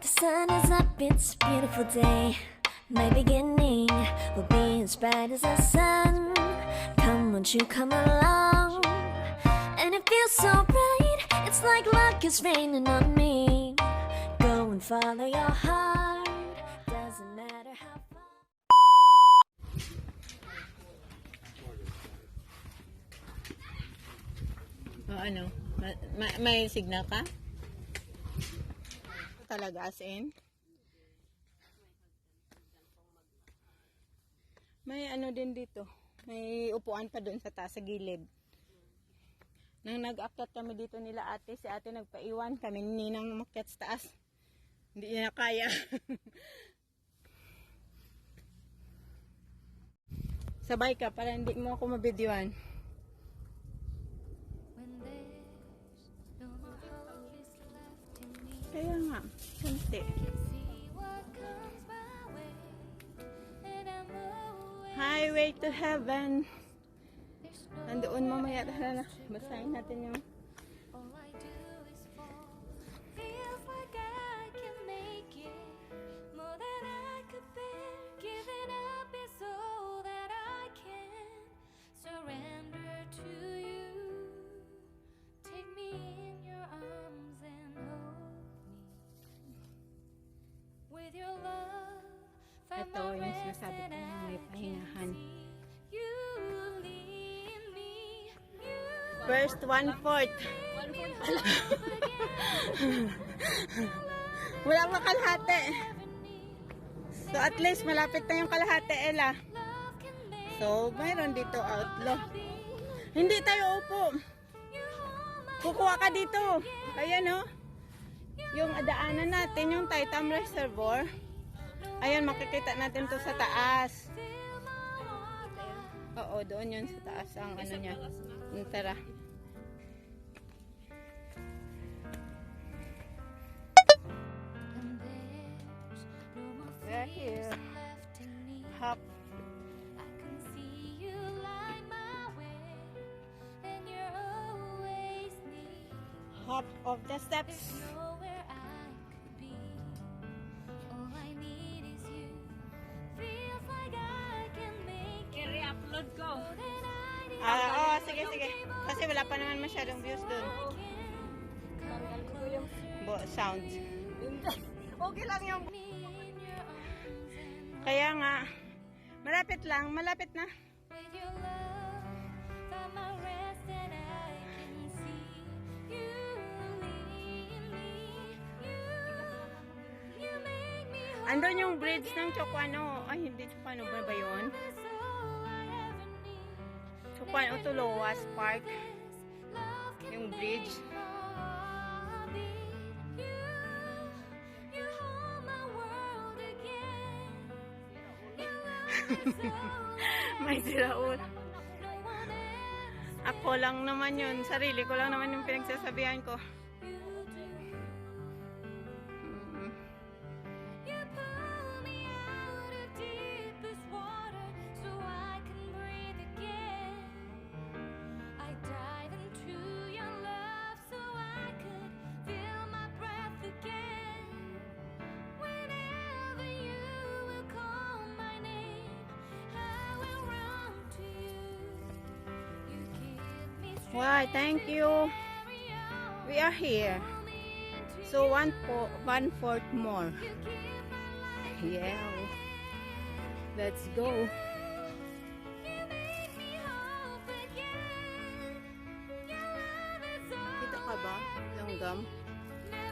The sun is up, it's a beautiful day. My beginning will be as bright as the sun. Come, won't you come along? And it feels so bright, it's like luck is raining on me. Go and follow your heart, doesn't matter how far. Ano? May signal ka? Talaga as in? May ano din dito. May upuan pa doon sa taas sa gilid. Nang nag-akyat kami dito nila ate, si ate nagpaiwan. Kami ninang umakyat sa taas. Hindi niya kaya. Sabay ka para hindi mo ako mabidyoan. Kaya nga, kunti. Highway to heaven. Nandoon mamaya. Tara na, basahin natin yung ito yung sinasabi ko na may pahingahan. First 1/4. Wala pa kalahati. So at least malapit na yung kalahati, Ella. So mayroon dito outlaw. Hindi tayo upo. Kukuha ka dito. Ayan o. Yung adaanan natin, yung Taitam Reservoir. Ayan, makikita natin to sa taas. Oo, doon yun sa taas ang ano niya. Tara. We're here. Hop. Hop of the steps. Sige. Kasi wala pa naman masyadong views dun. Sound. Okay lang yung... Kaya nga, malapit na. Andun yung bridge ng Chocuano. Ay, hindi Chocuano ba yun? Chocuano to Loas Park. Yung bridge. May siraul. Ako lang naman yun. Sarili ko lang naman yung pinagsasabihan ko. Why, thank you. We are here. So 1/4 more. Yeah. Let's go. Kita ka ba? Langgam.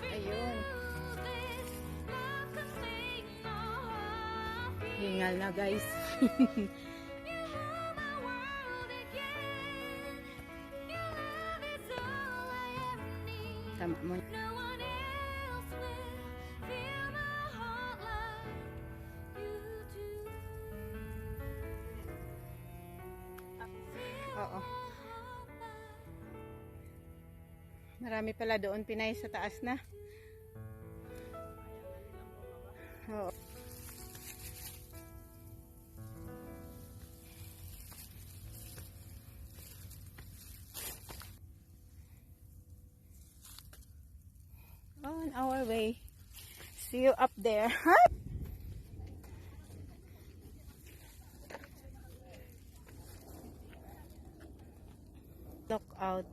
Ayun. Hingal na guys. Tama mo. Oo. Marami pala doon Pinay sa taas na. Oo. On our way. See you up there. Look out.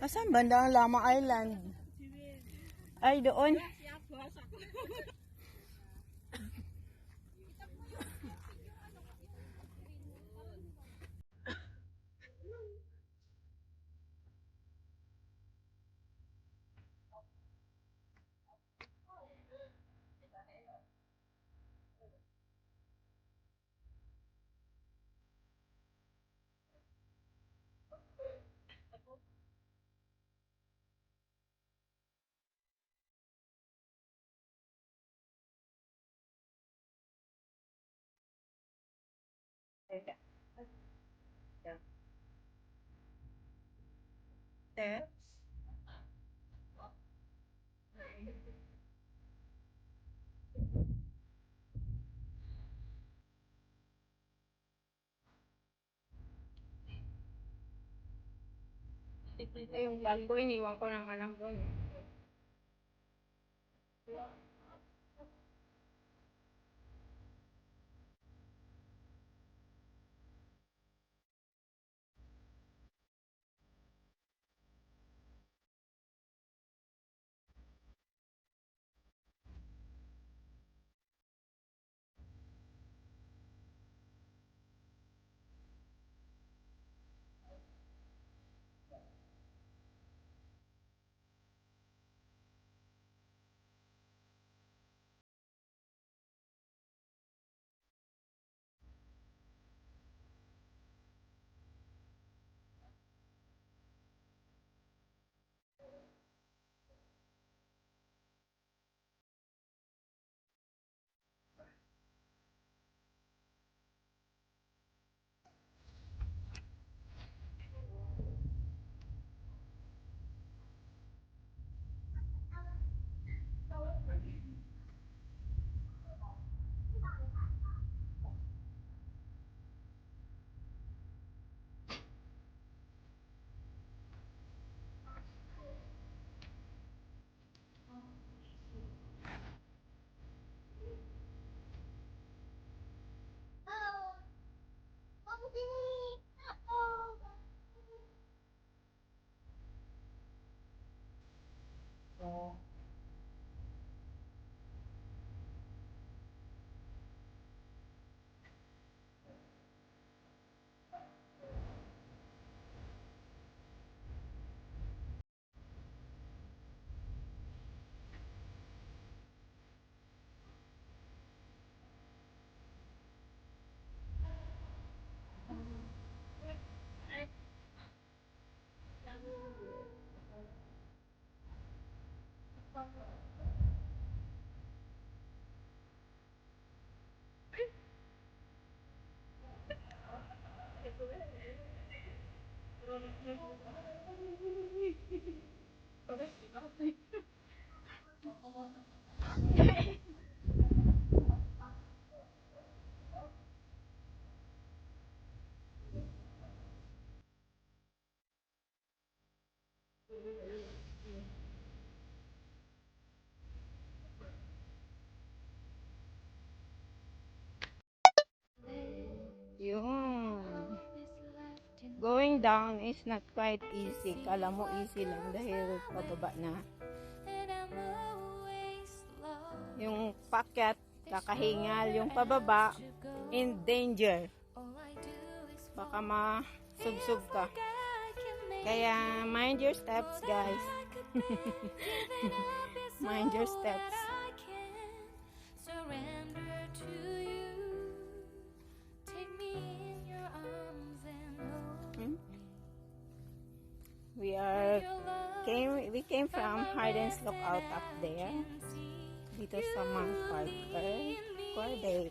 Asan banda ang Lama Island? Ay, doon. Yung bag ko, iniwan ko ng alam ko. Yun. Going down is not quite easy. Kala mo easy lang dahil pababa na. Yung pakyat, kakahingal. Yung pababa, in danger. Baka masubsub ka. Kaya mind your steps, guys. Mind your steps. We came from Hardens Lookout up there. Dito sa Mount Parker, Corday.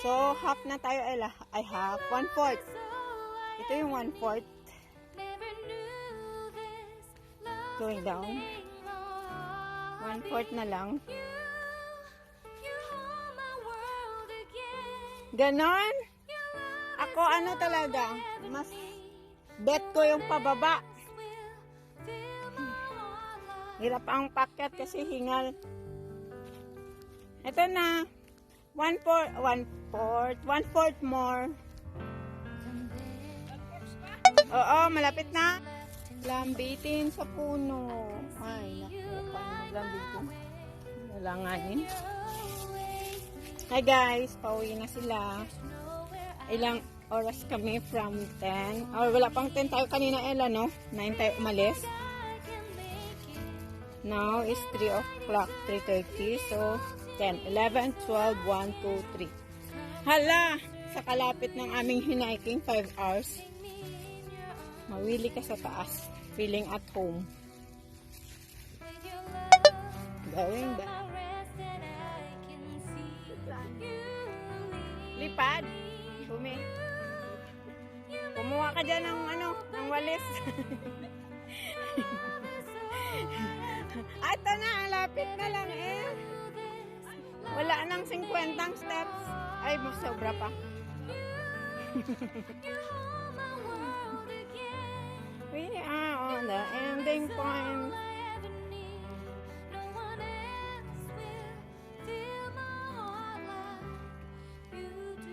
So, half na tayo, Ella. Ay, half. 1/4. Ito yung 1/4 going down. 1/4 na lang. Ganon. Ako ano talaga, mas bet ko yung pababa. Hirap ang pakyat kasi hingal. Ito na. 1/4 more. Oo, malapit na. Lambitin sa puno. Ay, naku, paano maglambitin? Nalanganin. Hi guys, pauwi na sila. Ilang oras kami from 10. Or wala pang 10 tayo kanina, Ella, no? 9 tayo umalis. Now is 3 o'clock, 3:30. So, 10, 11, 12, 1, 2, 3. Hala! Sa kalapit ng aming hiniking, 5 hours. Mawili ka sa taas. Feeling at home. Going back. Lipad. Bumi. Kumuha ka dyan ng ng walis. Ito na, lapit na lang eh. Wala nang 50 steps. Ay, sobra pa. We are on the ending point.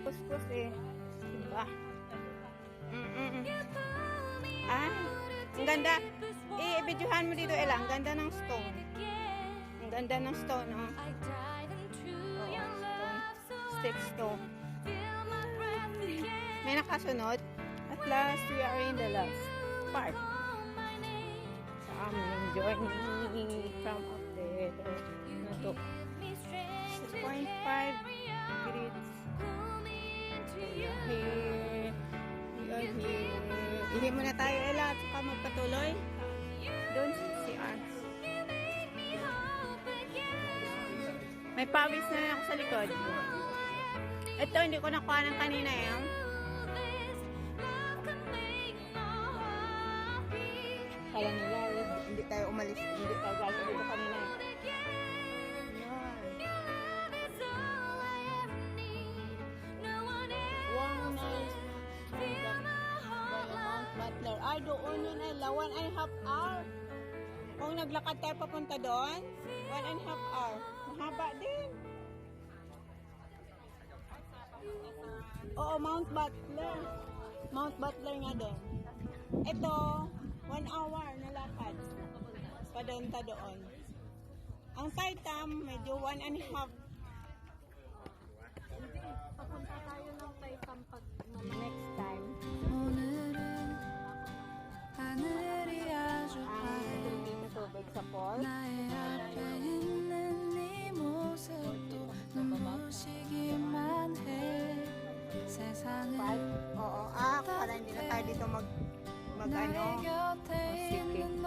Puspos eh. Diba? Ay, ang ganda. I-videohan mo dito, Ella. Ang ganda ng stone. Ang ganda ng stone, oh. Oo, stone. Stick stone. May nakasunod. At last, we are in the last part. Sa aming journey from up there. Na to 6.5 degrees. We are here. We are here. Ihi muna tayo, Ella, at saka magpatuloy. Doon si Arts. May pawis na ako sa likod. Ito, hindi ko nakuha ng kanina yan. Kala nila, hindi tayo umalis. Hindi tayo galing dito kanina. Yan. Wow, nice. Mount Butler. Ay, doon yun ay 1.5 hour. Kung naglakad tayo papunta doon, 1.5 hour. Mahaba din. Oo, Mount Butler. Mount Butler nga din. Ito, 1 hour na lakad. Padunta doon. Ang Taitam, medyo 1.5. Papunta tayo ng Taitam pag next time. Dito tubig sa port. Oo, para hindi na tayo dito mag ano.